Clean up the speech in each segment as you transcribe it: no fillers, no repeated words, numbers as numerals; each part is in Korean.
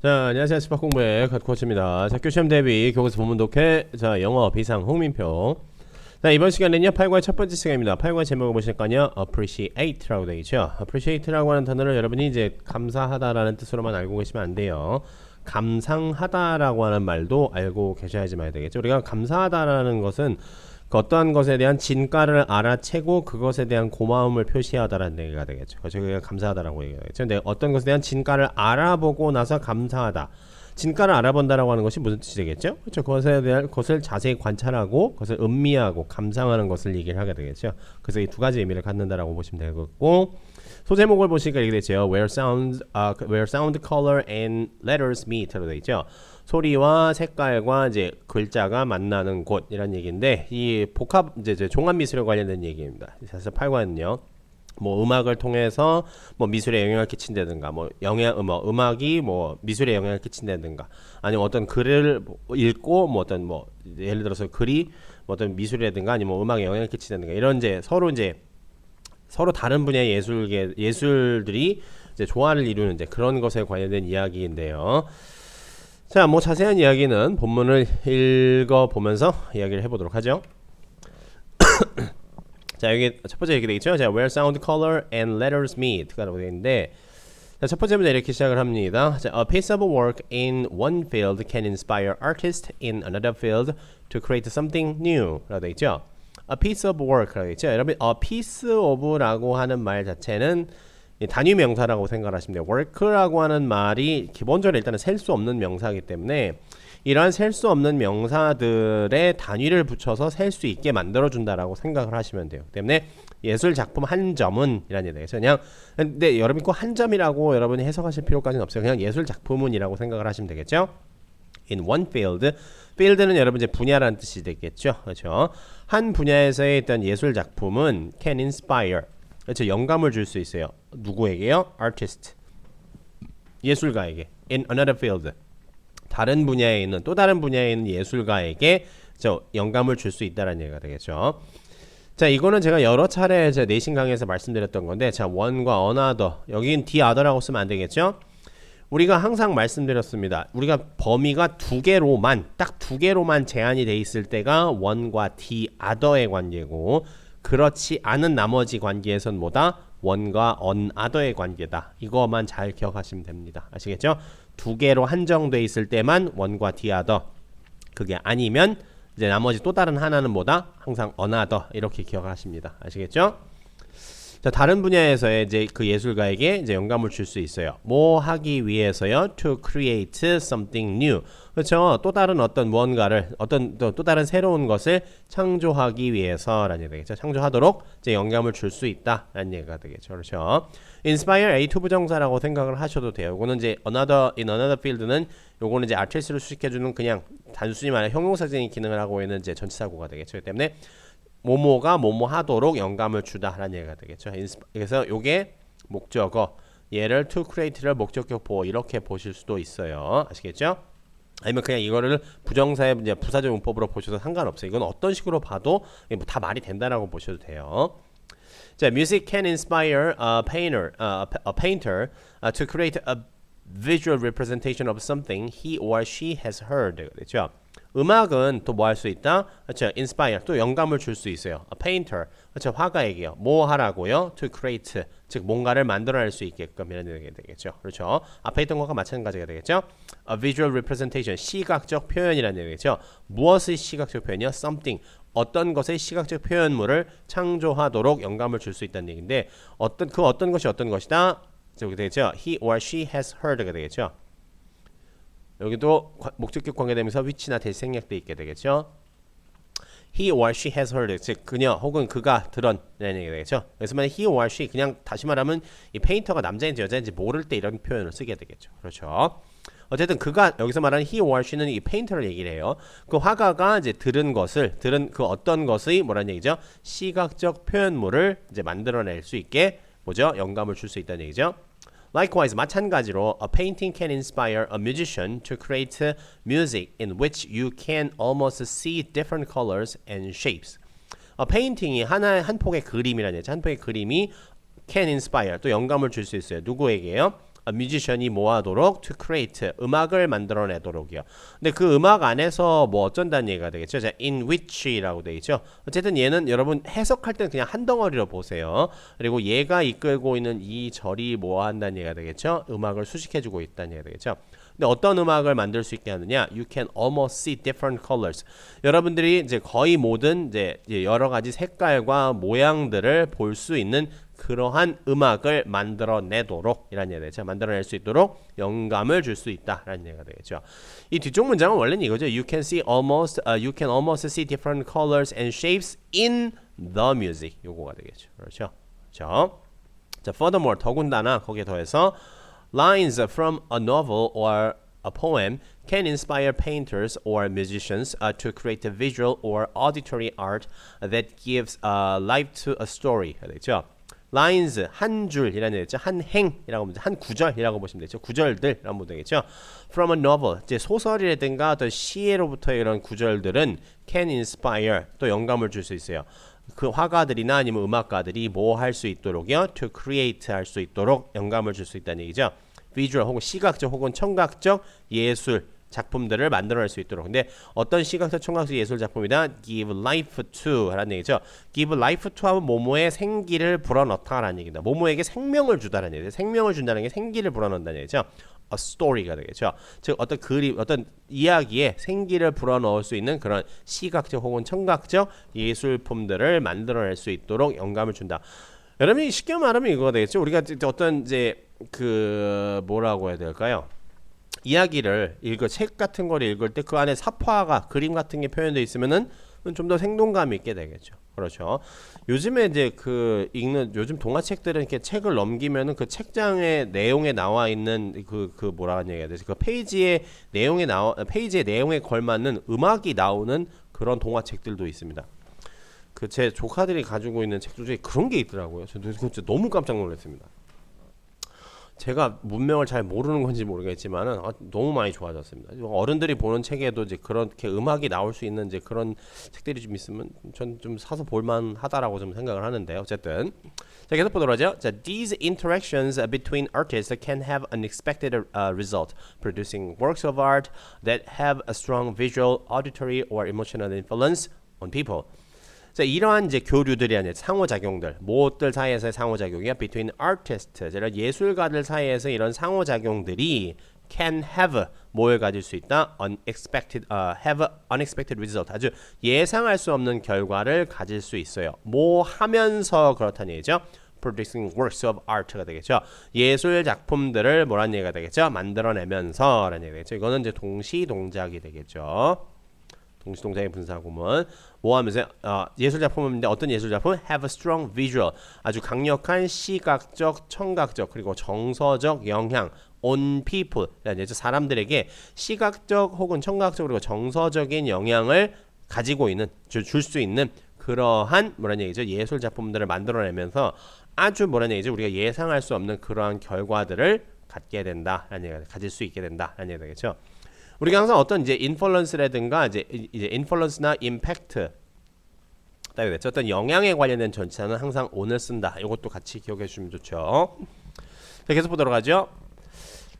자, 안녕하세요. 스파공부의 갓코치입니다. 자, 교시험 대비 교과서 본문 독해. 자, 영어 비상 홍민표. 자, 이번 시간에는요 8과의 첫 번째 시간입니다. 8과 제목을 보실까요? appreciate라고 되어 있죠. appreciate라고 하는 단어를 여러분이 이제 감사하다라는 뜻으로만 알고 계시면 안 돼요. 감상하다라고 하는 말도 알고 계셔야지만 되겠죠. 우리가 감사하다라는 것은 그 어떠한 것에 대한 진가를 알아채고 그것에 대한 고마움을 표시하다라는 얘기가 되겠죠. 그래서 우리가 감사하다라고 얘기하겠죠. 근데 어떤 것에 대한 진가를 알아보고 나서 감사하다. 진가를 알아본다라고 하는 것이 무슨 뜻이 되겠죠? 그렇죠. 그것에 대한 것을 자세히 관찰하고 그것을 음미하고 감상하는 것을 얘기를 하게 되겠죠. 그래서 이 두 가지 의미를 갖는다라고 보시면 되겠고, 소제목을 보시니까 이렇게 되죠. Where sound, color and letters meet로 되어 있죠. 소리와 색깔과 이제 글자가 만나는 곳이란 얘기인데, 이 복합 이제 종합 미술에 관련된 얘기입니다. 그래서 8과는요. 뭐 음악을 통해서 뭐 미술에 영향을 끼친다든가, 뭐 음악이 뭐 미술에 영향을 끼친다든가, 아니면 어떤 글을 읽고 뭐 어떤 뭐 예를 들어서 글이 뭐 어떤 미술이라든가 아니면 뭐 음악에 영향을 끼친다든가, 이런 이제 서로 다른 분야의 예술들이 이제 조화를 이루는 이제 그런 것에 관련된 이야기인데요. 자, 뭐 자세한 이야기는 본문을 읽어보면서 이야기를 해보도록 하죠. 자, 여기 첫 번째 이렇게 되겠죠. 자, where sound, color and letters meet가 되어 있는데, 자, 첫 번째 문제 이렇게 시작을 합니다. 자, a piece of work in one field can inspire artists in another field to create something new 라고 되어 있죠. a piece of work 라고 되어 있죠. 여러분, a piece of라고 하는 말 자체는 단위 명사라고 생각하시면 돼요. work라고 하는 말이 기본적으로 일단은 셀 수 없는 명사이기 때문에 이러한 셀 수 없는 명사들의 단위를 붙여서 셀 수 있게 만들어준다라고 생각을 하시면 돼요. 때문에 예술 작품 한 점은 이란 얘기죠. 그냥 근데 여러분이 꼭 한 점이라고 여러분이 해석하실 필요까지는 없어요. 그냥 예술 작품은이라고 생각을 하시면 되겠죠. In one field, field는 여러분 이제 분야라는 뜻이 되겠죠. 그렇죠. 한 분야에서의 어떤 예술 작품은 can inspire, 그렇죠. 영감을 줄 수 있어요. 누구에게요? artist, 예술가에게. in another field, 다른 분야에 있는 또 다른 분야에 있는 예술가에게 영감을 줄 수 있다는 얘기가 되겠죠. 자, 이거는 제가 여러 차례 제 내신 강의에서 말씀드렸던 건데, 자, one과 another, 여긴 the other라고 쓰면 안 되겠죠. 우리가 항상 말씀드렸습니다. 우리가 범위가 딱 두 개로만 제한이 돼 있을 때가 one과 the other의 관계고, 그렇지 않은 나머지 관계에선 뭐다? one과 another의 관계다. 이거만 잘 기억하시면 됩니다. 아시겠죠? 두 개로 한정돼 있을 때만 one과 the other, 그게 아니면 이제 나머지 또 다른 하나는 뭐다? 항상 another, 이렇게 기억하십니다. 아시겠죠? 자, 다른 분야에서의 이제 그 예술가에게 이제 영감을 줄 수 있어요. 뭐 하기 위해서요? To create something new. 그렇죠? 또 다른 어떤 무언가를, 또 다른 새로운 것을 창조하기 위해서라는 얘기가 되겠죠. 창조하도록 이제 영감을 줄 수 있다라는 얘기가 되겠죠. 그렇죠? inspire A2 부정사라고 생각을 하셔도 돼요. 이거는 이제 in another field는 요거는 이제 artist를 수식해주는 그냥 단순히 말해 형용사적인 기능을 하고 있는 이제 전치사구가 되겠죠. 그렇기 때문에 뭐뭐가 뭐뭐 하도록 영감을 주다라는 얘기가 되겠죠. 그래서 요게 목적어, 얘를 to create를 목적격 보호, 이렇게 보실 수도 있어요. 아시겠죠? 아니면 그냥 이거를 부정사의 이제 부사적 용법으로 보셔도 상관없어요. 이건 어떤 식으로 봐도 다 말이 된다라고 보셔도 돼요. 자, music can inspire a painter to create a visual representation of something he or she has heard. 그렇죠? 음악은 또 뭐 할 수 있다? 그렇죠? inspire, 또 영감을 줄 수 있어요. a painter, 그렇죠? 화가에게요. 뭐 하라고요? to create, 즉 뭔가를 만들어낼 수 있게끔 이런 얘기가 되겠죠. 그렇죠? 앞에 있던 것과 마찬가지가 되겠죠. a visual representation, 시각적 표현이라는 얘기겠죠. 무엇의 시각적 표현이요? something, 어떤 것의 시각적 표현물을 창조하도록 영감을 줄 수 있다는 얘기인데, 어떤 것이 어떤 것이다? 저기 되겠죠. he or she has heard가 되겠죠. 여기도 목적격 관계되면서 위치나 대시 생략돼 있게 되겠죠. He or she has heard, 즉 그녀 혹은 그가 들은 라는 얘기가 되겠죠. 그래서 만약 he or she, 그냥 다시 말하면 이 페인터가 남자인지 여자인지 모를 때 이런 표현을 쓰게 되겠죠. 그렇죠. 어쨌든 그가 여기서 말하는 he or she는 이 페인터를 얘기를 해요. 그 화가가 이제 들은 그 어떤 것의 뭐라는 얘기죠? 시각적 표현물을 이제 만들어낼 수 있게 뭐죠? 영감을 줄 수 있다는 얘기죠. Likewise, 마찬가지로 a painting can inspire a musician to create music in which you can almost see different colors and shapes. painting이 한 폭의 그림이라는 얘기죠. 한 폭의 그림이 can inspire, 또 영감을 줄 수 있어요. 누구에게요? 뮤지션이 뭐 하도록 to create 음악을 만들어내도록이요. 근데 그 음악 안에서 뭐 어쩐다는 얘기가 되겠죠. 자, in which라고 되어 있죠. 어쨌든 얘는 여러분 해석할 때는 그냥 한 덩어리로 보세요. 그리고 얘가 이끌고 있는 이 절이 뭐 한다는 얘기가 되겠죠. 음악을 수식해주고 있다는 얘기가 되겠죠. 근데 어떤 음악을 만들 수 있게 하느냐? You can almost see different colors. 여러분들이 이제 거의 모든 이제 여러 가지 색깔과 모양들을 볼 수 있는 그러한 음악을 만들어내도록 이란 얘기가 되죠. 만들어낼 수 있도록 영감을 줄 수 있다라는 얘기가 되겠죠. 이 뒤쪽 문장은 원래는 이거죠. You can almost see different colors and shapes in the music. 요거가 되겠죠. 그렇죠. 자, furthermore 더군다나 거기에 더해서 lines from a novel or a poem can inspire painters or musicians to create a visual or auditory art that gives life to a story. 되죠. lines 한 줄이라는 얘기죠. 한 행이라고 보면 한 구절이라고 보시면 되죠. 구절들이라고 보면 되겠죠. from a novel 이제 소설이라든가 어떤 시로부터의 이런 구절들은 can inspire 또 영감을 줄 수 있어요. 그 화가들이나 아니면 음악가들이 뭐 할 수 있도록요? to create 할 수 있도록 영감을 줄 수 있다는 얘기죠. visual 혹은 시각적 혹은 청각적 예술 작품들을 만들어낼 수 있도록. 근데 어떤 시각적 청각적 예술 작품이다? give life to 라는 얘기죠. give life to 하면 모모에 생기를 불어넣다라는 얘기입니다. 모모에게 생명을 주다라는 얘기죠. 생명을 준다는 게 생기를 불어넣는다는 얘기죠. a story가 되겠죠. 즉 어떤 그림, 어떤 이야기에 생기를 불어넣을 수 있는 그런 시각적 혹은 청각적 예술품들을 만들어낼 수 있도록 영감을 준다. 여러분이 쉽게 말하면 이거가 되겠죠. 우리가 어떤 이제 그 뭐라고 해야 될까요? 이야기를 책 같은 걸 읽을 때 그 안에 사파가 그림 같은 게 표현되어 있으면은 좀 더 생동감 있게 되겠죠. 그렇죠. 요즘에 이제 그 읽는 요즘 동화책들은 이렇게 책을 넘기면은 그 책장의 내용에 나와 있는 그 뭐라 하는 얘기가 되지? 그 페이지의 내용에 걸맞는 음악이 나오는 그런 동화책들도 있습니다. 그 제 조카들이 가지고 있는 책 중에 그런 게 있더라고요. 저도 진짜 너무 깜짝 놀랐습니다. 제가 문명을 잘 모르는 건지 모르겠지만은 너무 많이 좋아졌습니다. 어른들이 보는 책에도 이제 그렇게 음악이 나올 수 있는 이제 그런 책들이 좀 있으면 전 좀 사서 볼만 하다라고 좀 생각을 하는데 어쨌든 자 계속 보도록 하죠. 자, these interactions between artists can have unexpected result, producing works of art that have a strong visual, auditory, or emotional influence on people. 자, 이러한 이제 교류들이 아니라 상호작용들, 무엇들 사이에서의 상호작용이야? Between artists, 예술가들 사이에서 이런 상호작용들이 can have 뭘 가질 수 있다? Have unexpected result. 아주 예상할 수 없는 결과를 가질 수 있어요. 뭐 하면서 그렇다는 얘기죠. Producing works of art가 되겠죠. 예술 작품들을 뭐라는 얘기가 되겠죠? 만들어내면서라는 얘기가 되겠죠. 이거는 이제 동시 동작이 되겠죠. 동시동작의 분사구문 뭐 하면서 예술 작품인데 어떤 예술 작품? Have a strong visual 아주 강력한 시각적, 청각적 그리고 정서적 영향 on people 사람들에게 시각적 혹은 청각적 그리고 정서적인 영향을 가지고 있는 줄 수 있는 그러한 뭐라는 얘기죠? 예술 작품들을 만들어내면서 아주 뭐라는 얘기죠? 우리가 예상할 수 없는 그러한 결과들을 갖게 된다라는 얘기가 가질 수 있게 된다라는 얘기가 되겠죠. 우리가 항상 어떤 이제 인플루언스라든가 이제 인플루언스나 임팩트 따위 됐죠. 어떤 영향에 관련된 전치사는 항상 on을 쓴다. 이것도 같이 기억해 주시면 좋죠. 자, 계속 보도록 하죠.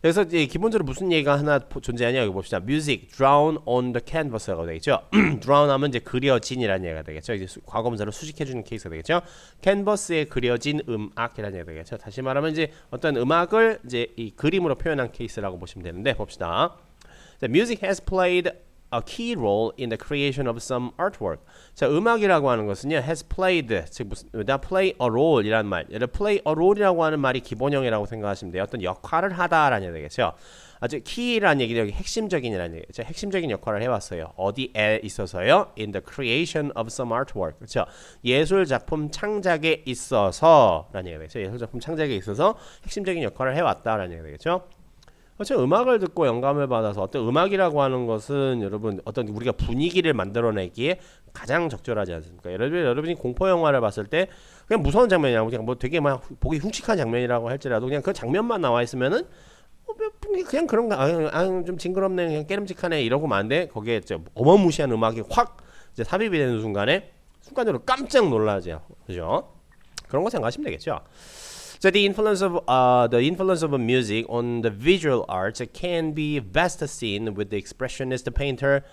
그래서 이제 기본적으로 무슨 얘기가 하나 존재하냐 여기 봅시다. Music drawn on the canvas라고 되겠죠. drawn 하면 이제 그려진이라는 얘기가 되겠죠. 이제 과거분사로 수식해 주는 케이스가 되겠죠. 캔버스에 그려진 음악이라는 얘기가 되겠죠. 다시 말하면 이제 어떤 음악을 이제 이 그림으로 표현한 케이스라고 보시면 되는데 봅시다. The music has played a key role in the creation of some artwork. 자, 음악이라고 하는 것은요, has played, 즉 무슨 play a role 이라는 말, play a role이라고 하는 말이 기본형이라고 생각하시면 돼요. 어떤 역할을 하다라는 얘기 되겠죠. 아주 key라는 얘기는 여기 핵심적인이라는 얘기죠. 핵심적인 역할을 해왔어요. 어디에 있어서요? In the creation of some artwork. 그렇죠. 예술 작품 창작에 있어서라는 얘기가 되겠죠. 예술 작품 창작에 있어서 핵심적인 역할을 해왔다라는 얘기가 되겠죠. 그렇죠. 음악을 듣고 영감을 받아서 어떤 음악이라고 하는 것은 여러분 어떤 우리가 분위기를 만들어내기에 가장 적절하지 않습니까? 여러분이 공포 영화를 봤을 때 그냥 무서운 장면이라고 그냥 뭐 되게 막 보기 흉측한 장면이라고 할지라도 그냥 그 장면만 나와 있으면은 그냥 그런가 좀 징그럽네 그냥 깨름직하네 이러고만 안 돼. 거기에 어마무시한 음악이 확 이제 삽입이 되는 순간에 순간적으로 깜짝 놀라죠. 그죠? 그런 거 생각하시면 되겠죠. So the influence of music on the visual arts can be best seen with the expressionist painter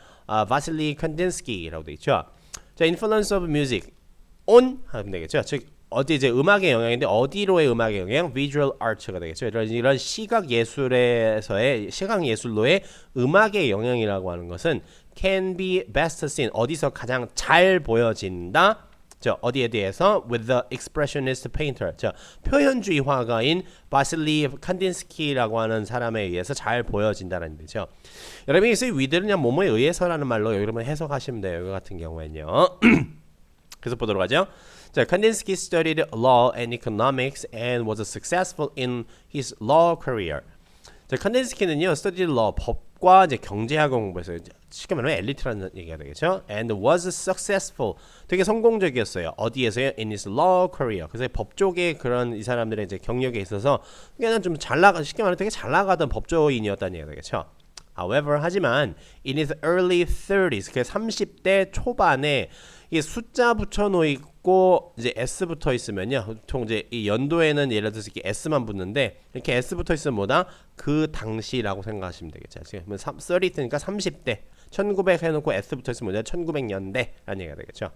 Vasily Kandinsky라고 돼 있죠. 자, influence of music on 하면 되겠죠. 즉 어디 이제 음악의 영향인데 어디로의 음악의 영향? visual art가 되겠죠. 이런 시각 예술에서의 시각 예술로의 음악의 영향이라고 하는 것은 can be best seen 어디서 가장 잘 보여진다. 저 어디에 대해서 with the expressionist painter 저 표현주의 화가인 바실리 칸딘스키라고 하는 사람에 의해서 잘 보여진다는 거죠. 여러분이 이 with는 그냥 뭐뭐에 의해서라는 말로 여러분 해석하시면 돼요. 이거 같은 경우에는요. 그래서 보도록 하죠. 자, Kandinsky studied law and economics and was successful in his law career. 자, 칸딘스키는요, studied law 법과 이제 경제학을 공부해서 쉽게 말하면 엘리트라는 얘기가 되겠죠. And was successful. 되게 성공적이었어요. 어디에서요? In his law career. 그래서 법 쪽에 그런 이 사람들의 이제 경력에 있어서 그냥 좀 잘 나가 쉽게 말하면 되게 잘 나가던 법조인이었다는 얘기가 되겠죠. However, 하지만 in his early 30s, 그 30대 초반에 이 숫자 붙여놓고 이제 S 붙어 있으면요. 보통 이제 이 연도에는 예를 들어서 이렇게 S만 붙는데 이렇게 S 붙어 있으면 뭐다? 그 당시라고 생각하시면 되겠죠. 지금 30니까 30대. 1900 해놓고 S 붙어 있으면 뭐냐? 1900년대라는 얘기가 되겠죠.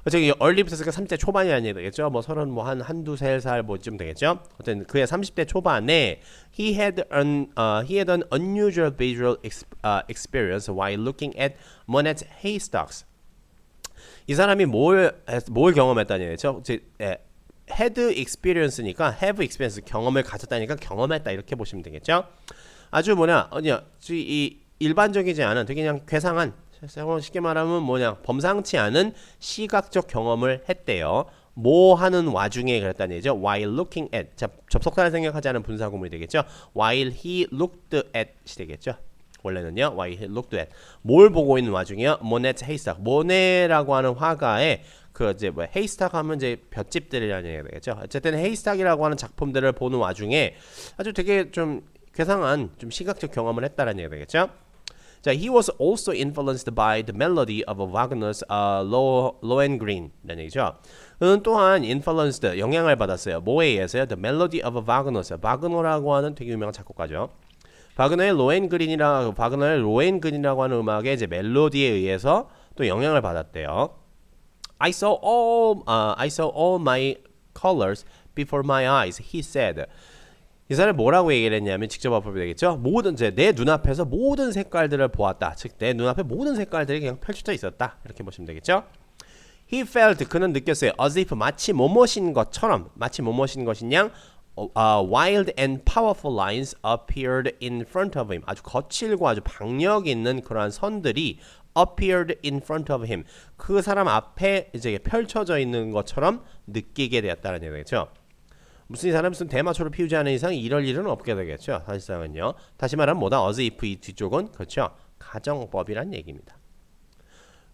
저기 early부터 했으니까 30대 초반이라는 얘기 되겠죠. 뭐 30 뭐 한두 세 살 뭐쯤 되겠죠. 어쨌든 그의 30대 초반에 he had an unusual visual experience while looking at Monet's haystacks. 이 사람이 뭘 경험했다는 얘기죠. had experience니까 have experience 경험을 가졌다니까 경험했다 이렇게 보시면 되겠죠. 아주 이 일반적이지 않은 되게 그냥 괴상한 쉽게 말하면 범상치 않은 시각적 경험을 했대요. 뭐 하는 와중에 그랬다는 얘기죠. While looking at. 자, 접속사를 생각하지 않은 분사구문이 되겠죠. While he looked at이 되겠죠. 원래는요. While he looked at. 뭘 보고 있는 와중이요. Monet's haystack. 모네라고 하는 화가의 그 이제 haystack 하면 이제 볏짚들이라는 얘기가 되겠죠. 어쨌든 haystack이라고 하는 작품들을 보는 와중에 아주 되게 좀 괴상한 좀 시각적 경험을 했다라는 얘기가 되겠죠. 자, he was also influenced by the melody of Wagner's Lohengrin이라는 얘기죠. 그는 또한 influenced, 영향을 받았어요. 뭐에 의해서요? The melody of Wagner's. 바그너라고 하는 되게 유명한 작곡가죠. 바그너의 로엔그린이라고 하는 음악의 이제 멜로디에 의해서 또 영향을 받았대요. I saw all my colors before my eyes, he said. 이 사람이 뭐라고 얘기를 했냐면 직접 앞으로 되겠죠. 내 눈앞에서 모든 색깔들을 보았다. 즉 내 눈앞에 모든 색깔들이 그냥 펼쳐져 있었다. 이렇게 보시면 되겠죠. He felt 그는 느꼈어요. As if 마치 뭐뭇인 것처럼 마치 뭐뭇인 것이냐 wild and powerful lines appeared in front of him. 아주 거칠고 아주 박력 있는 그러한 선들이 appeared in front of him. 그 사람 앞에 이제 펼쳐져 있는 것처럼 느끼게 되었다는 얘기죠. 무슨 이 사람이 무슨 대마초를 피우지 않은 이상 이럴 일은 없게 되겠죠. 사실상은요. 다시 말하면 뭐다? as if 이 뒤쪽은 그렇죠. 가정법이란 얘기입니다.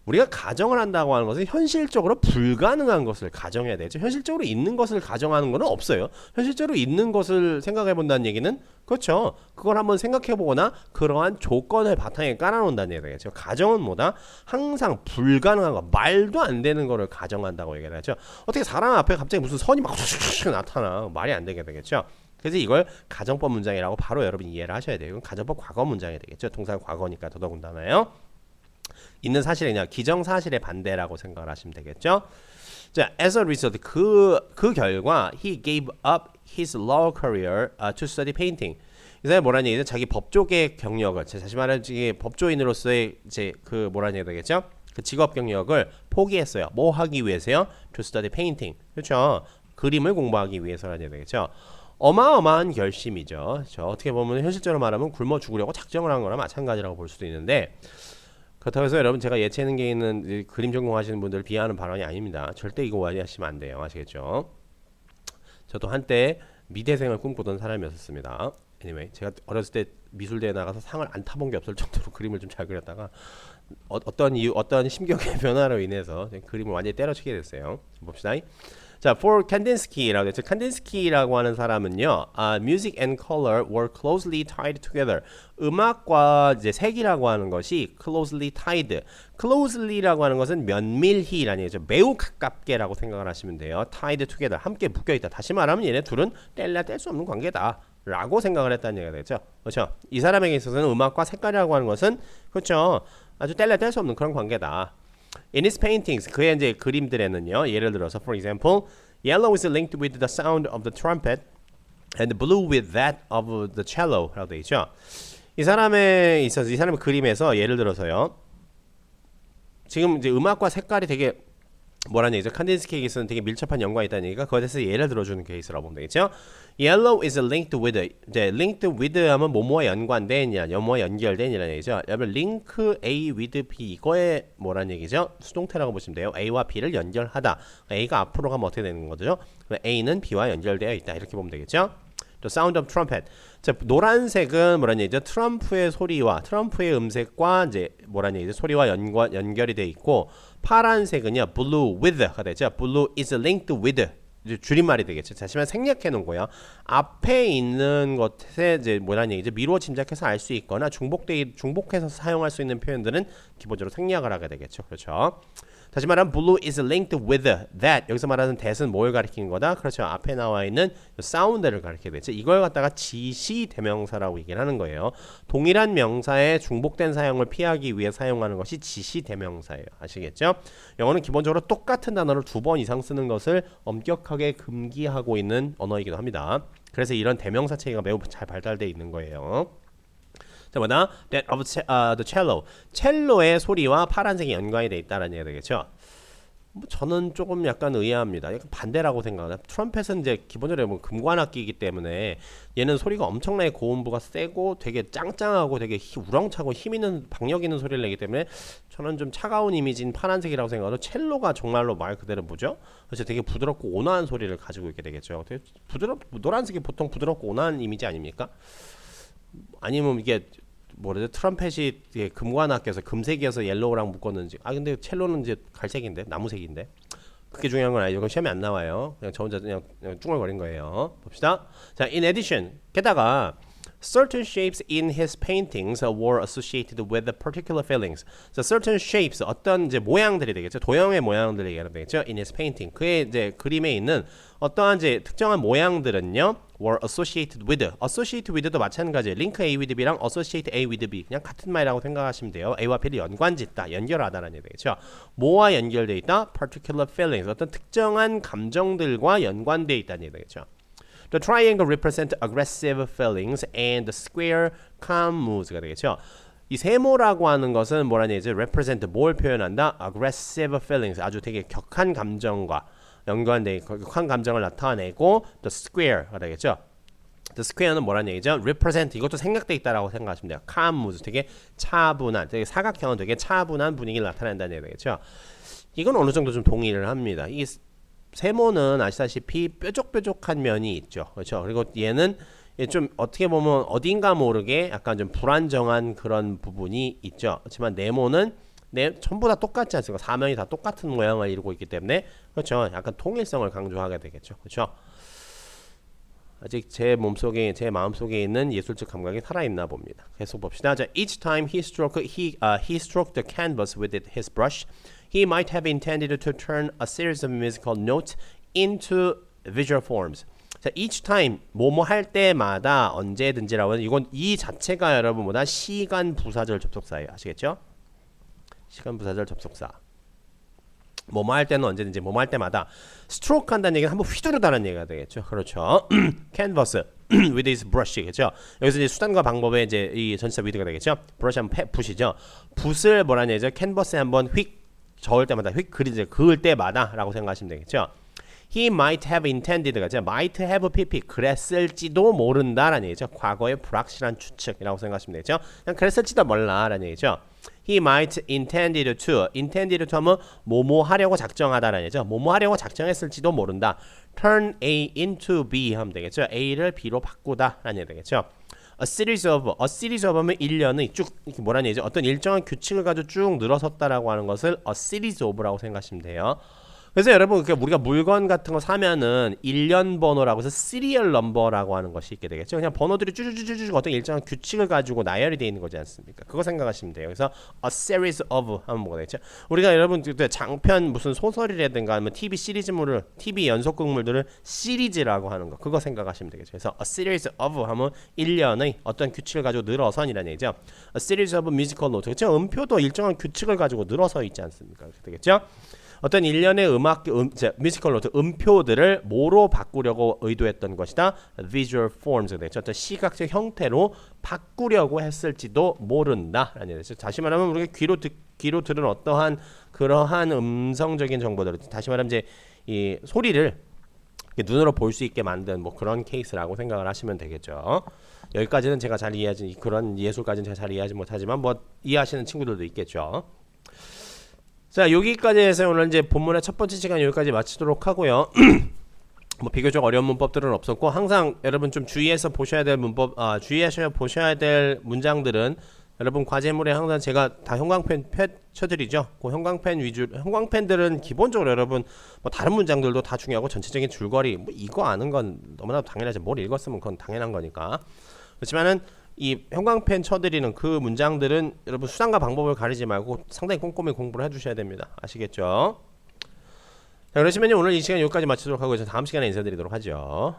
우리가 가정을 한다고 하는 것은 현실적으로 불가능한 것을 가정해야 되죠. 현실적으로 있는 것을 가정하는 것은 없어요. 현실적으로 있는 것을 생각해 본다는 얘기는 그렇죠. 그걸 한번 생각해 보거나 그러한 조건을 바탕에 깔아놓는다는 얘기죠. 가정은 뭐다? 항상 불가능한 거, 말도 안 되는 거를 가정한다고 얘기를 하죠. 어떻게 사람 앞에 갑자기 무슨 선이 막 나타나 말이 안 되게 되겠죠. 그래서 이걸 가정법 문장이라고 바로 여러분이 이해를 하셔야 돼요. 이건 가정법 과거 문장이 되겠죠. 동사 과거니까 더더군다나요. 있는 사실이 그냥 기정사실의 반대라고 생각을 하시면 되겠죠. 자, as a result 그 결과 he gave up his law career to study painting. 이 사람이 뭐라는 얘기죠? 자기 법조계 경력을 다시 말하면 법조인으로서의 이제 그 뭐라는 얘기 되겠죠? 그 직업 경력을 포기했어요. 뭐 하기 위해서요? To study painting. 그렇죠? 그림을 공부하기 위해서라는 얘기 되겠죠. 어마어마한 결심이죠. 어떻게 보면 현실적으로 말하면 굶어 죽으려고 작정을 한 거나 마찬가지라고 볼 수도 있는데 그렇다고 해서 여러분 제가 예체능계에 있는 그림 전공하시는 분들을 비하하는 발언이 아닙니다. 절대 이거 오해하시면 안 돼요. 아시겠죠? 저도 한때 미대생을 꿈꾸던 사람이었습니다. anyway, 제가 어렸을 때 미술대회 나가서 상을 안 타본 게 없을 정도로 그림을 좀 잘 그렸다가 어떤 심경의 변화로 인해서 그림을 완전히 때려치게 됐어요. 봅시다. 자, for Kandinsky라고 했죠. 칸딘스키라고 하는 사람은요, music and color were closely tied together. 음악과 이제 색이라고 하는 것이 closely tied. closely라고 하는 것은 면밀히라는 얘기죠. 매우 가깝게라고 생각을 하시면 돼요. tied together. 함께 묶여 있다. 다시 말하면 얘네 둘은 뗄래야 뗄 수 없는 관계다. 라고 생각을 했다는 얘기가 되죠. 그렇죠? 이 사람에게 있어서는 음악과 색깔이라고 하는 것은 그렇죠. 아주 뗄래야 뗄 수 없는 그런 관계다. In his paintings, 그의 이제 그림들에는요, 예를 들어서, for example, yellow is linked with the sound of the trumpet, and blue with that of the cello라고 되어 있죠. 이 사람에 있어서 이 사람의 그림에서 예를 들어서요, 지금 이제 음악과 색깔이 되게 뭐라는 얘기죠? 칸딘스키에게 있어서는 되게 밀접한 연관이 있다는 얘기가 그것에 대해서 예를 들어주는 케이스라고 보면 되겠죠. Yellow is linked with, 이제 linked with 하면 뭐뭐와 연관된이란, 뭐뭐와 연결된이라는 얘기죠. 여러분 link A with B 이거에 뭐라는 얘기죠? 수동태라고 보시면 돼요. A와 B를 연결하다. A가 앞으로 가면 어떻게 되는 거죠? A는 B와 연결되어 있다. 이렇게 보면 되겠죠. The sound of trumpet. 자, 노란색은 뭐라는 얘기죠? 트럼프의 소리와 트럼프의 음색과 이제 뭐라는 얘기죠? 소리와 연결이 돼 있고 파란색은요, blue with가 되죠. Blue is linked with. 이제 줄임말이 되겠죠. 다시만 생략해 놓은 거예요. 앞에 있는 것에 이제 뭐라는 얘기죠? 미루어 짐작해서 알 수 있거나 중복해서 사용할 수 있는 표현들은 기본적으로 생략을 하게 되겠죠. 그렇죠? 다시 말하면 blue is linked with that. 여기서 말하는 that은 뭘 가리키는 거다? 그렇죠. 앞에 나와 있는 사운드를 가리키게 되죠. 이걸 갖다가 지시 대명사라고 얘기를 하는 거예요. 동일한 명사의 중복된 사용을 피하기 위해 사용하는 것이 지시 대명사예요. 아시겠죠? 영어는 기본적으로 똑같은 단어를 2번 이상 쓰는 것을 엄격하게 금기하고 있는 언어이기도 합니다. 그래서 이런 대명사 체계가 매우 잘 발달되어 있는 거예요. 자, 뭐다? That of the cello. 첼로의 소리와 파란색이 연관이 돼 있다는 얘기가 되겠죠. 뭐 저는 조금 약간 의아합니다. 약간 반대라고 생각해요. 트럼펫은 이제 기본적으로 뭐 금관악기이기 때문에 얘는 소리가 엄청나게 고음부가 세고 되게 짱짱하고 되게 우렁차고 힘있는 박력 있는 소리를 내기 때문에 저는 좀 차가운 이미지인 파란색이라고 생각하고 첼로가 정말로 말 그대로 뭐죠? 그래서 되게 부드럽고 온화한 소리를 가지고 있게 되겠죠. 되게 노란색이 보통 부드럽고 온화한 이미지 아닙니까? 아니면 이게 뭐래죠? 트럼펫이 금관악기여서 금색이어서 옐로우랑 묶었는지. 근데 첼로는 이제 갈색인데 나무색인데. 그게 중요한 건 아니죠. 그건 시험에 안 나와요. 그냥 저 혼자 그냥 쭝얼거린 거예요. 봅시다. 자, in addition, 게다가 certain shapes in his paintings were associated with particular feelings. So certain shapes, 어떤 이제 모양들이 되겠죠. 도형의 모양들을 얘기하면 되겠죠. In his painting, 그의 이제 그림에 있는 어떠한 이제 특정한 모양들은요, were associated with. associated with도 마찬가지예요. link A with B랑 associate A with B 그냥 같은 말이라고 생각하시면 돼요. A와 B를 연관짓다, 연결하다라는 얘기 되겠죠. 뭐와 연결돼 있다? particular feelings, 어떤 특정한 감정들과 연관돼 있다는 얘기 되겠죠. The triangle represent aggressive feelings and the square calm moods가 되겠죠. 이 세모라고 하는 것은 뭐라는 얘기죠? represent 뭘 표현한다? aggressive feelings, 아주 되게 격한 감정과 연관돼 격한 감정을 나타내고 the square가 되겠죠. The square는 뭐라는 얘기죠? represent, 이것도 생략돼 있다라고 생각하시면 돼요. calm moods, 되게 차분한, 되게 사각형은 되게 차분한 분위기를 나타낸다는 얘기 되겠죠. 이건 어느 정도 좀 동의를 합니다. 이 세모는 아시다시피 뾰족뾰족한 면이 있죠. 그렇죠? 그리고 얘는 좀 어떻게 보면 어딘가 모르게 약간 좀 불안정한 그런 부분이 있죠. 하지만 네모는 전부 다 똑같지 않습니까? 사면이 다 똑같은 모양을 이루고 있기 때문에 그렇죠. 약간 통일성을 강조하게 되겠죠. 그렇죠? 아직 제 몸속에, 제 마음속에 있는 예술적 감각이 살아있나 봅니다. 계속 봅시다. 자, each time he stroked the canvas with his brush, he might have intended to turn a series of musical notes into visual forms. 자, each time, 뭐뭐 할 때마다, 언제든지라고 하는 이건 이 자체가 여러분보다 시간 부사절 접속사예요. 아시겠죠? 시간 부사절 접속사. 뭐뭐 할 때는 언제든지, 뭐뭐 할 때마다. 스트로크 한다는 얘기는 한번 휘두르다는 얘기가 되겠죠. 그렇죠. canvas with his brush, 그렇죠. 여기서 이제 수단과 방법에 이제 이 전치사 with가 되겠죠. brush 하면 붓이죠. 붓을 뭐라는 얘기죠. canvas에 한번 휙 저을 때마다, 휙 그을 때마다라고 생각하시면 되겠죠. He might have intended가 might have pp 그랬을지도 모른다라는 얘기죠. 과거의 불확실한 추측이라고 생각하시면 되죠. 그냥 그랬을지도 몰라라는 얘기죠. He might intended to 하면 뭐뭐 하려고 작정하다라는 얘기죠. 뭐뭐 하려고 작정했을지도 모른다. Turn A into B 하면 되겠죠. A를 B로 바꾸다라는 얘기 되겠죠. A series of 하면 일련의 쭉 이렇게 뭐라는 얘기죠. 어떤 일정한 규칙을 가지고 쭉 늘어섰다라고 하는 것을 a series of라고 생각하시면 돼요. 그래서 여러분 우리가 물건 같은 거 사면은 일련 번호라고 해서 시리얼 넘버라고 하는 것이 있게 되겠죠. 그냥 번호들이 쭈쭈쭈쭈 어떤 일정한 규칙을 가지고 나열이 되어 있는 거지 않습니까? 그거 생각하시면 돼요. 그래서 a series of 하면 뭐가 되겠죠? 우리가 여러분 장편 무슨 소설이라든가 아니면 TV 시리즈물을 TV 연속극물들을 시리즈라고 하는 거 그거 생각하시면 되겠죠. 그래서 a series of 하면 일련의 어떤 규칙을 가지고 늘어선이라는 얘기죠. a series of musical notes 그렇죠? 음표도 일정한 규칙을 가지고 늘어서 있지 않습니까? 그렇게 되겠죠? 어떤 일련의 뮤지컬 노트 음표들을 뭐로 바꾸려고 의도했던 것이다. visual forms 되죠. 어떤 시각적 형태로 바꾸려고 했을지도 모른다. 라는 얘기죠. 다시 말하면 우리가 귀로 들은 어떠한 그러한 음성적인 정보들, 다시 말하면 이제 이 소리를 눈으로 볼 수 있게 만든 뭐 그런 케이스라고 생각을 하시면 되겠죠. 여기까지는 제가 잘 이해하지 그런 예술까지는 제가 잘 이해하지 못하지만 뭐 이해하시는 친구들도 있겠죠. 자, 여기까지 해서 오늘 이제 본문의 첫 번째 시간 여기까지 마치도록 하고요. 뭐 비교적 어려운 문법들은 없었고 항상 여러분 좀 주의해서 보셔야 될 문법, 주의하셔야 보셔야 될 문장들은 여러분 과제물에 항상 제가 다 형광펜 펼쳐드리죠. 그 형광펜 위주, 형광펜들은 기본적으로 여러분 뭐 다른 문장들도 다 중요하고 전체적인 줄거리 뭐 이거 아는 건 너무나 당연하죠. 뭘 읽었으면 그건 당연한 거니까. 그렇지만은 이 형광펜 쳐드리는 그 문장들은 여러분 수단과 방법을 가리지 말고 상당히 꼼꼼히 공부를 해주셔야 됩니다. 아시겠죠? 자, 그러시면 오늘 이 시간 여기까지 마치도록 하고 다음 시간에 인사드리도록 하죠.